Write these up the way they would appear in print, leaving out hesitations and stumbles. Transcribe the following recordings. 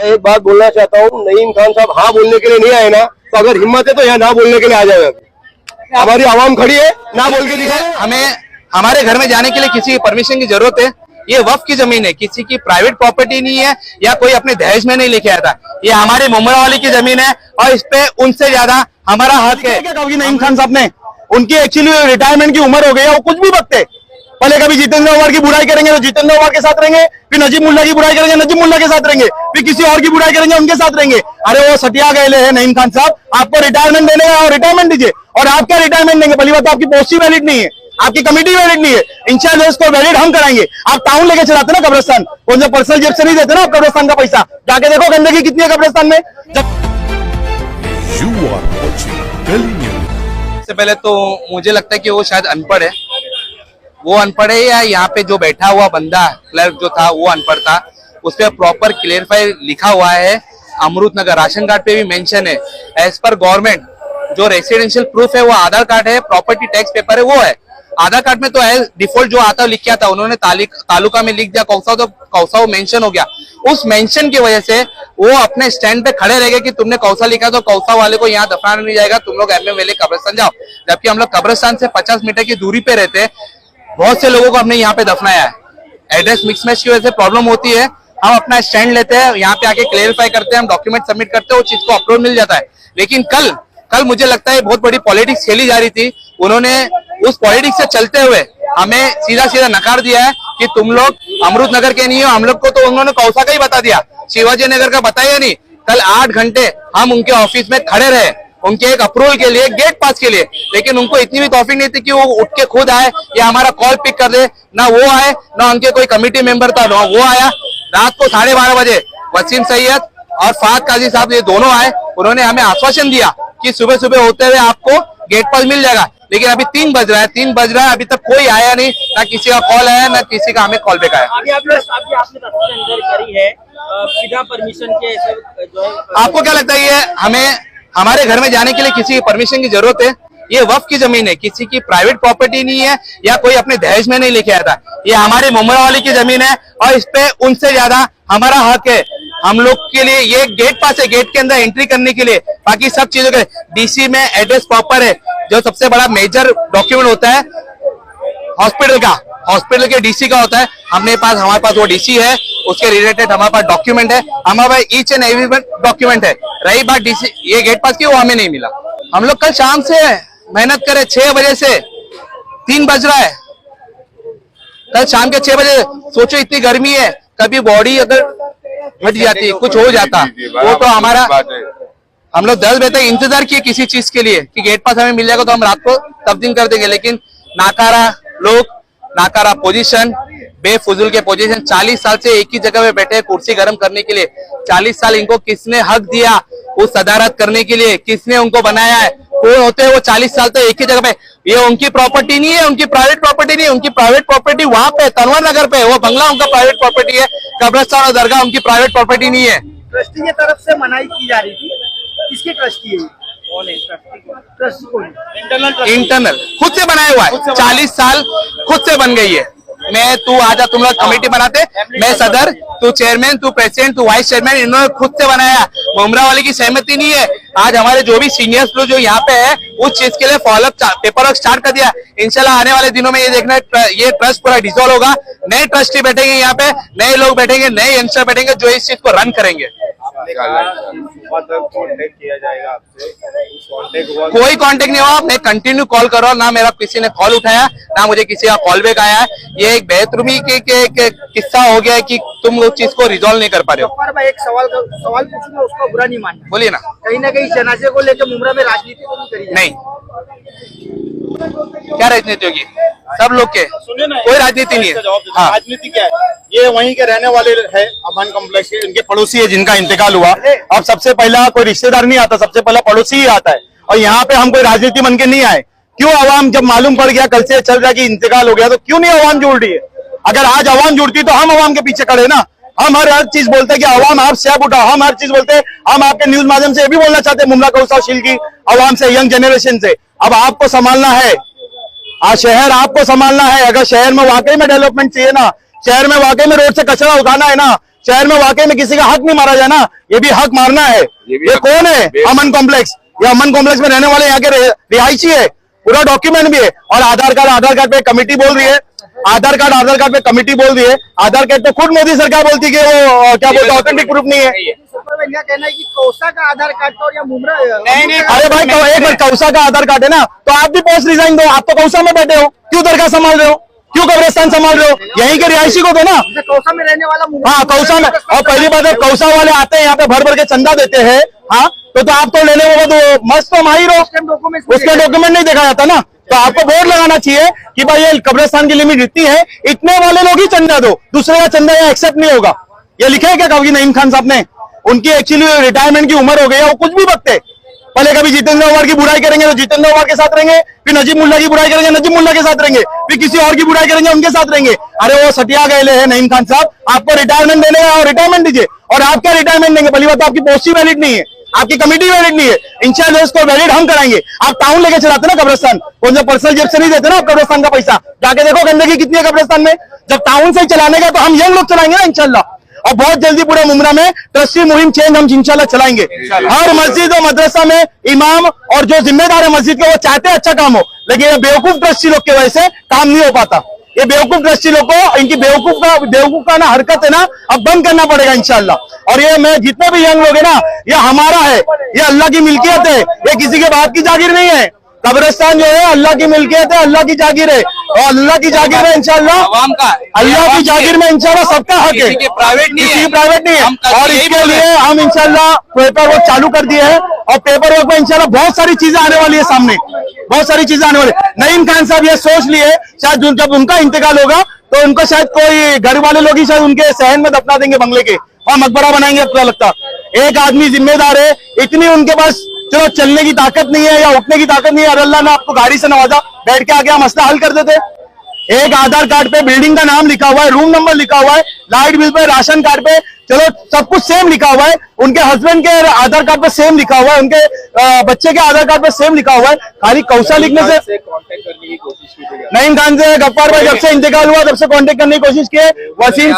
एक बात बोलना चाहता हूँ, नईम खान साहब हाँ बोलने के लिए नहीं आए ना, तो अगर हिम्मत है तो यहाँ ना बोलने के लिए आ जाए। हमारी आवाम खड़ी है, ना बोल के दिखाए। हमें हमारे घर में जाने के लिए किसी की परमिशन की जरूरत है? ये वक्फ की जमीन है, किसी की प्राइवेट प्रॉपर्टी नहीं है, या कोई अपने दहेज में नहीं लेके आया था। ये हमारे मुमरा वाली की जमीन है और इस पे उनसे ज्यादा हमारा हक है। क्या कहोगे नईम खान साहब ने? उनकी एक्चुअली रिटायरमेंट की उम्र हो गई है, वो कुछ भी बकते। पहले कभी जितेंद्र अवार्ड की बुराई करेंगे तो जितेंद्र अवार्ड के साथ रहेंगे, फिर नजीब मुल्ला की बुराई करेंगे नजीब मुल्ला के साथ रहेंगे, फिर किसी और की बुराई करेंगे उनके साथ रहेंगे। अरे वो सटिया गए हैं नईम खान साहब, आपको रिटायरमेंट देने का रिटायरमेंट दीजिए। और आप क्या रिटायरमेंट देंगे? पहली बात तो आपकी पोस्ट ही वैलिड नहीं है, आपकी कमेटी वैलिड नहीं है। इंचार्ज को वैलिड हम कराएंगे। आप टाउन लेके चलाते ना कब्रिस्तान, वो जो पर्सनल जेब से नहीं देते ना आप कब्रिस्तान का पैसा, जाके देखो गंदगी कितनी है कब्रिस्तान में। सबसे पहले तो मुझे लगता है कि वो शायद अनपढ़ है। वो अनपढ़ है या यहाँ पे जो बैठा हुआ बंदा क्लर्क जो था वो अनपढ़ था। उस पर प्रॉपर क्लियरफाई लिखा हुआ है, अमृत नगर राशन कार्ड पे भी मेंशन है। एज पर गवर्नमेंट जो रेसिडेंशियल प्रूफ है वो आधार कार्ड है, प्रॉपर्टी टैक्स पेपर है वो है। आधार कार्ड में तो एज डिफॉल्ट जो आता लिख किया था उन्होंने तालुका में लिख दिया कौसा, तो कौसा वो मेंशन हो गया। उस मेंशन की वजह से वो अपने स्टैंड पे खड़े रह गए कि तुमने कौसा लिखा तो कौसा वाले को यहाँ दफनाना नहीं जाएगा, तुम लोग एमएमएलए कब्रिस्तान जाओ। जबकि हम लोग कब्रिस्तान से 50 मीटर की दूरी पे रहते हैं। बहुत से लोगों को हमने यहाँ पे दफनाया है। एड्रेस मिक्समैच की वजह से प्रॉब्लम होती है। हम अपना स्टैंड लेते हैं, यहाँ पे आके क्लेरिफाई करते हैं, हम डॉक्यूमेंट सबमिट करते हैं, वो चीज को अप्रूव मिल जाता है। लेकिन कल मुझे लगता है बहुत बड़ी पॉलिटिक्स खेली जा रही थी। उन्होंने उस पॉलिटिक्स से चलते हुए हमें सीधा सीधा नकार दिया है कि तुम लोग अमृत नगर के नहीं हो। हम लोग को तो उन्होंने कौसा का ही बता दिया, शिवाजी नगर का बताया नहीं। कल 8 घंटे हम उनके ऑफिस में खड़े रहे उनके एक अप्रूवल के लिए, गेट पास के लिए। लेकिन उनको इतनी भी तौफीक नहीं थी कि वो उठ के खुद आए या हमारा कॉल पिक कर दे। ना वो आए, ना उनके कोई कमेटी मेंबर था, ना वो आया। रात को 12:30 बजे वसीम सैयद और फाद काजी साहब ये दोनों आए। उन्होंने हमें आश्वासन दिया कि सुबह सुबह होते हुए आपको गेट पास मिल जाएगा। लेकिन अभी 3 बज रहा है, अभी तक कोई आया नहीं, ना किसी का कॉल आया, ना किसी का हमें कॉल बैक आया। बिना परमिशन के जो है, आपको क्या लगता है ये हमें हमारे घर में जाने के लिए किसी की परमिशन की जरूरत है? ये वक्फ की जमीन है, किसी की प्राइवेट प्रॉपर्टी नहीं है, या कोई अपने दहेज में नहीं लेके आया था। ये हमारे मुमरा वाली की जमीन है और इस पे उनसे ज्यादा हमारा हक है। हम लोग के लिए ये गेट पास है, गेट के अंदर एंट्री करने के लिए। बाकी सब चीजों के डीसी में एड्रेस प्रॉपर है। जो सबसे बड़ा मेजर डॉक्यूमेंट होता है हॉस्पिटल के डीसी का होता है। हमारे पास वो डीसी है, उसके रिलेटेड हमारे पास डॉक्यूमेंट है, हमारे पास ईच एंड एवरी डॉक्यूमेंट है। रही बात डीसी ये गेट पास की, वो हमें नहीं मिला। हम लोग कल शाम से मेहनत करे, 6 बजे से 3 बज रहा है। कल शाम के 6 बजे, सोचो इतनी गर्मी है, कभी बॉडी अगर हट जाती, कुछ हो जाता, वो तो हमारा, हम लोग 10 बजे तक इंतजार किए किसी चीज के लिए कि गेट पास हमें मिल जाएगा तो हम रात को तब्दील कर देंगे। लेकिन नाकारा लोग, नाकारा पोजीशन, बेफुजुल के पोजीशन। 40 साल से एक ही जगह पे बैठे कुर्सी गर्म करने के लिए। 40 साल इनको किसने हक दिया उस सदारत करने के लिए? किसने उनको बनाया है? कौन होते हैं वो 40 साल तक एक ही जगह पे? ये उनकी प्रॉपर्टी नहीं है, उनकी प्राइवेट प्रॉपर्टी नहीं है। उनकी प्राइवेट प्रॉपर्टी वहां पे तनवर नगर पे, वो बंगला उनका प्राइवेट प्रॉपर्टी है। कब्रिस्तान और दरगाह उनकी प्राइवेट प्रॉपर्टी नहीं है। ट्रस्टी की तरफ से मनाही की जा रही थी। किसकी ट्रस्टी है? कौन है ट्रस्टी? कौन? इंटरनल खुद से बनाया हुआ है। 40 साल खुद से बन गई है। मैं, तू आजा, तुम लोग कमेटी बनाते, मैं सदर, तू चेयरमैन, तू प्रेसिडेंट, तू वाइस चेयरमैन, इन्होंने खुद से बनाया। मुमरा वाले की सहमति नहीं है। आज हमारे जो भी सीनियर्स लोग जो यहाँ पे है उस चीज के लिए फॉलोअप पेपर वर्क स्टार्ट कर दिया। इंशाल्लाह आने वाले दिनों में ये देखना ये ट्रस्ट पूरा डिसॉल्व होगा। नए ट्रस्टी बैठेंगे यहाँ पे, नए लोग बैठेंगे, नए यंगस्टर बैठेंगे जो इस चीज को रन करेंगे। किया जाएगा आपसे, कोई कांटेक्ट नहीं हुआ। मैं कंटिन्यू कॉल कर रहा हूँ, ना मेरा किसी ने कॉल उठाया, ना मुझे किसी का कॉल बैक आया है। ये एक बेहतरूमी के किस्सा हो गया है कि तुम उस चीज को रिजॉल्व नहीं कर पा रहे हो। एक सवाल पूछूंगा, उसका बुरा नहीं मानना। बोलिए ना। कहीं ना कहीं जनाजे को लेकर मुमरा में राजनीति तो नहीं करी? नहीं, क्या राजनीति होगी? सब लोग के, कोई राजनीति नहीं है। हाँ। राजनीति क्या है? ये वहीं के रहने वाले है, अमान कॉम्प्लेक्स के, इनके पड़ोसी है जिनका इंतकाल हुआ। अब सबसे पहला कोई रिश्तेदार नहीं आता, सबसे पहला पड़ोसी ही आता है। और यहाँ पे हम कोई राजनीति बन के नहीं आए। क्यों आवाम, जब मालूम पड़ गया कल से चल रहा कि इंतकाल हो गया, तो क्यों नहीं आवाम जुड़ रही है? अगर आज आवाम जुड़ती तो हम आवाम के पीछे खड़े ना। हम हर चीज बोलते कि आवाम आप से आप उठाओ, हम हर चीज बोलते। हम आपके न्यूज माध्यम से ये भी बोलना चाहते हैं मुमरा कौसाशील की आवाम से, यंग जनरेशन से, अब आपको संभालना है। आज शहर आपको संभालना है। अगर शहर में वाकई में डेवलपमेंट चाहिए ना, शहर में वाकई में रोड से कचरा उठाना है ना, शहर में वाकई में किसी का हक नहीं मारा जाए ना, ये भी हक मारना है। ये कौन है? अमन कॉम्प्लेक्स। ये अमन कॉम्प्लेक्स में रहने वाले यहाँ के रिहायशी है, पूरा डॉक्यूमेंट भी है। और आधार कार्ड पे कमेटी बोल रही है, आधार कार्ड पे कमेटी बोल रही है। आधार कार्ड तो खुद मोदी सरकार बोलती है कि वो क्या बोलते हैं, ऑथेंटिक प्रूफ नहीं है। इनका कहना है कि कौसा का आधार कार्ड तो या मुमरा नहीं अरे भाई एक बार कौसा का आधार कार्ड है ना, तो आप भी पोस्ट रिजाइन दो। आप तो कौसा में बैठे हो, क्यों दरगाह संभाल रहे हो, क्यों कब्रिस्तान संभाल रहे हो? यहीं के रिहायशी को दो ना। कौसा में रहने वाला हाँ कौसा में। और पहली बात है, कौसा वाले आते हैं यहाँ पे भर भर के चंदा देते हैं। हाँ तो आप तो लेने में तो मस्त तो माहिर हो, उसके डॉक्यूमेंट नहीं देखा जाता ना। तो आपको बोर्ड लगाना चाहिए कि भाई ये कब्रिस्तान की लिमिट इतनी है, इतने वाले लोग ही चंदा दो, दूसरे का चंदा यहाँ एक्सेप्ट नहीं होगा। ये लिखा है क्या कभी नईम खान साहब ने? उनकी एक्चुअली रिटायरमेंट की उम्र हो गई है, वो कुछ भी बकते। पहले कभी जितेंद्र अवार्ड की बुराई करेंगे तो जितेंद्र अवार्ड के साथ रहेंगे, फिर नजीब मुल्ला की बुराई करेंगे नजीब मुल्ला के साथ रहेंगे, फिर किसी और की बुराई करेंगे उनके साथ रहेंगे। अरे वो सटिया गए हैं नईम खान साहब, आपको रिटायरमेंट देने हैं और रिटायरमेंट दीजिए। और आप क्या रिटायरमेंट देंगे? पहली बात तो आपकी पोस्ट ही वैलिड नहीं है, आपकी कमेटी वैलिड नहीं है। इंचार्ज उसको वैलिड हम कराएंगे। आप टाउन लेके चलाते ना कब्रिस्तान, कौन सा पर्सनल जेब से नहीं देते ना आप कब्रिस्तान का पैसा। जाके देखो गंदगी कितनी है कब्रिस्तान में। जब टाउन से चलाने का तो हम यंग लोग चलाएंगे ना इंशाल्लाह। और बहुत जल्दी पूरे मुमरा में ट्रस्टी मुहिम चेंज हम इंशाल्लाह चलाएंगे। हर मस्जिद और मदरसा में इमाम और जो जिम्मेदार है मस्जिद के, वो चाहते हैं अच्छा काम हो, लेकिन ये बेवकूफ ट्रस्टी लोग की वजह से काम नहीं हो पाता। ये बेवकूफ ट्रस्टी लोग को इनकी बेवकूफ का ना हरकत है ना, अब बंद करना पड़ेगा इंशाल्लाह। और ये मैं जितने भी यंग लोग है ना, ये हमारा है, ये अल्लाह की मिल्कियत है, ये किसी के बाप की जागीर नहीं है। कब्रिस्तान जो है अल्लाह की मिल्कियत है, अल्लाह की जागीर है। और अल्लाह की जागीर में इंशाल्लाह आवाम का, अल्लाह की जागीर में इंशाल्लाह सबका हक है, किसी की प्राइवेट नहीं है, किसी की प्राइवेट नहीं है। और इसके लिए हम इंशाल्लाह पेपर वर्क चालू कर दिए हैं, और पेपर वर्क में इंशाल्लाह बहुत सारी चीजें आने वाली है सामने, बहुत सारी चीजें आने वाली। नईम खान साहब ये सोच लिए शायद जब उनका इंतकाल होगा तो उनको शायद कोई घर वाले लोग ही शायद उनके सहन में दफना देंगे बंगले के, और मकबरा बनाएंगे। पता लगता एक आदमी जिम्मेदार है, इतनी उनके पास चलो चलने की ताकत नहीं है या उठने की ताकत नहीं है, अल्लाह ने आपको गाड़ी से नवाजा, बैठ के आके हम मसला हल कर देते। एक आधार कार्ड पे बिल्डिंग का नाम लिखा हुआ है, रूम नंबर लिखा हुआ है, light bill pay, ration card पे, चलो सब कुछ सेम लिखा हुआ है, उनके हस्बैंड के आधार कार्ड पे सेम लिखा हुआ है, उनके बच्चे के आधार कार्ड पे सेम लिखा हुआ है। खाली कौसा लिखने से कांटेक्ट करने की कोशिश की थी। नईम खान से गफ्फार भाई जब से इंतकाल हुआ तब से कांटेक्ट करने की कोशिश किए। वसीम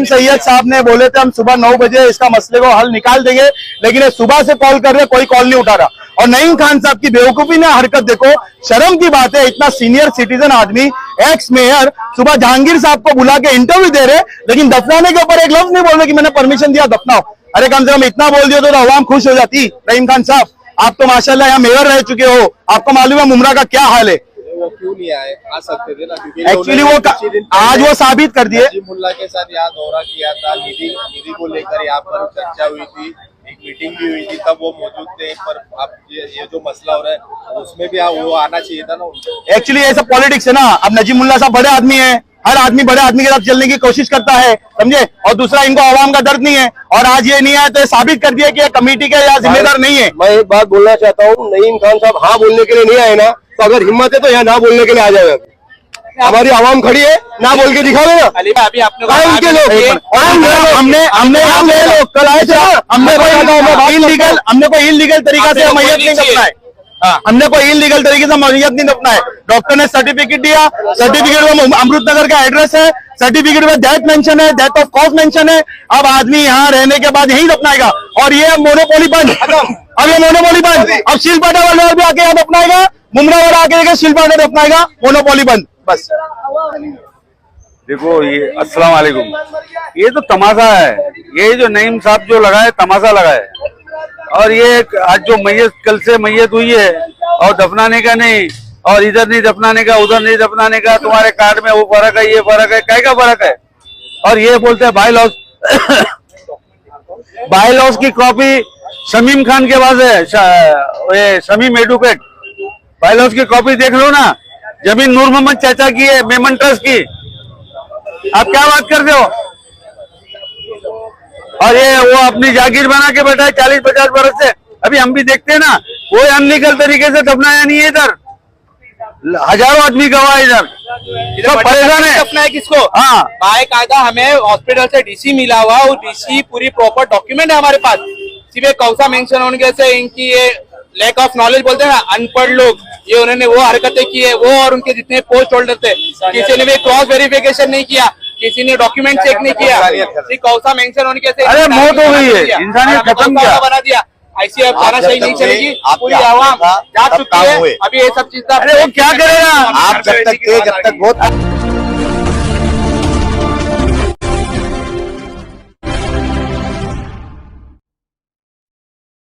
सैयद साहब ने बोले थे हम सुबह 9 बजे इसका मसले को हल निकाल देंगे, लेकिन ये सुबह से कॉल कर रहे, कोई कॉल नहीं उठा रहा। और नईम खान साहब की बेवकूफी ने हरकत देखो, शर्म की बात है, इतना सीनियर सिटीजन आदमी, एक्स मेयर, सुबह जहांगीर साहब को बुला के इंटरव्यू दे रहे, लेकिन दफनाने के ऊपर एक लफ्ज नहीं बोल रहे कि मैंने परमिशन दिया दफनाओ। अरे कम से कम इतना बोल दिया तो अवाम खुश हो जाती। नईम खान साहब आप तो माशाल्लाह यहाँ मेयर रह चुके हो, आपको मालूम है मुमरा का क्या हाल है। वो क्यों नहीं आए? आ सकते थे ना, क्योंकि एक्चुअली वो आज वो साबित कर दिए। नजीब मुल्ला के साथ यहाँ दौरा किया था, निधि को लेकर यहाँ पर चर्चा हुई थी, एक मीटिंग भी हुई थी, तब वो मौजूद थे। पर अब ये जो मसला हो रहा है उसमें भी वो आना चाहिए था ना। एक्चुअली ये सब पॉलिटिक्स है ना। अब नजीब मुल्ला साहब बड़े आदमी है, हर आदमी बड़े आदमी के साथ चलने की कोशिश करता है, समझे। और दूसरा इनको आवाम का दर्द नहीं है, और आज ये नहीं आया तो साबित कर दिया कि ये कमेटी के या जिम्मेदार नहीं है। मैं एक बात बोलना चाहता हूँ, नईम खान साहब हाँ बोलने के लिए नहीं आए ना, तो अगर हिम्मत है तो यहाँ ना बोलने के लिए आ जाए। हमारी आवाम खड़ी है, ना बोल के दिखाओ ना। अली भाई अभी आपने उनके लोग हमने कल आए थे, हमने कोई इलीगल तरीका से मैयत नहीं दफना है, हमने कोई इलीगल तरीके से मैयत नहीं दफना है। डॉक्टर ने सर्टिफिकेट दिया, सर्टिफिकेट में अमृतनगर का एड्रेस है, सर्टिफिकेट में डेथ मेंशन है, डेथ ऑफ कॉज मेंशन है। अब आदमी यहाँ रहने के बाद यही दफनाएगा, और ये मोनोपोली बंद। अब ये मोनोपोली बंद, अब शिलपाटा वाले भी आके यहाँ दफनाएगा, मुमरा वाला आके शिलपाटा दफनाएगा, मोनोपोली बंद बस। देखो ये अस्सलाम वालेकुम, ये तो तमाशा है, ये जो नईम साहब जो लगाए तमाशा लगाए। और ये आज जो मैयत कल से मैयत हुई है और दफनाने का नहीं, और इधर नहीं दफनाने का, उधर नहीं दफनाने का, तुम्हारे कार्ड में वो फर्क है, ये फर्क है, क्या फर्क है। और ये बोलते हैं बाई लॉस की कॉपी शमीम खान के पास है, शमीम एडवोकेट, बाई लॉस की कॉपी देख लो ना। जमीन नूर मोहम्मद चाचा की है, मेमन ट्रस्ट की, आप क्या बात करते हो। और ये वो अपनी जागीर बना के बैठा है 40-50 बरस से। अभी हम भी देखते हैं ना, कोई अनलीगल तरीके से दफनाया नहीं है इधर, हजारों आदमी गवाह इधर, सब परेशान है। अपना है किसको? हाँ, बाकायदा हमें हॉस्पिटल से डीसी मिला हुआ, वो डीसी पूरी प्रॉपर डॉक्यूमेंट है हमारे पास। सिर्फ कौसा मेंशन होने से इनकी ये लैक ऑफ नॉलेज बोलते हैं ना, अनपढ़ लोग, ये उन्होंने वो हरकतें की है। वो और उनके जितने पोस्ट होल्डर थे, किसी ने भी क्रॉस वेरिफिकेशन नहीं किया, किसी ने डॉक्यूमेंट चेक नहीं किया, सिर्फ कौसा मेंशन होने के अरे मौत हो गई है, इंसानियत खत्म किया। बना दिया। ऐसी अब आप तानाशाही जब नहीं तक चलेगी, थे, पूरी आपके आवाम हाथ में था, जा तब चुकी काम है। हुए। अभी ये सब चीज अरे वो क्या करेगा? आप जब तक थे, जब तक बहुत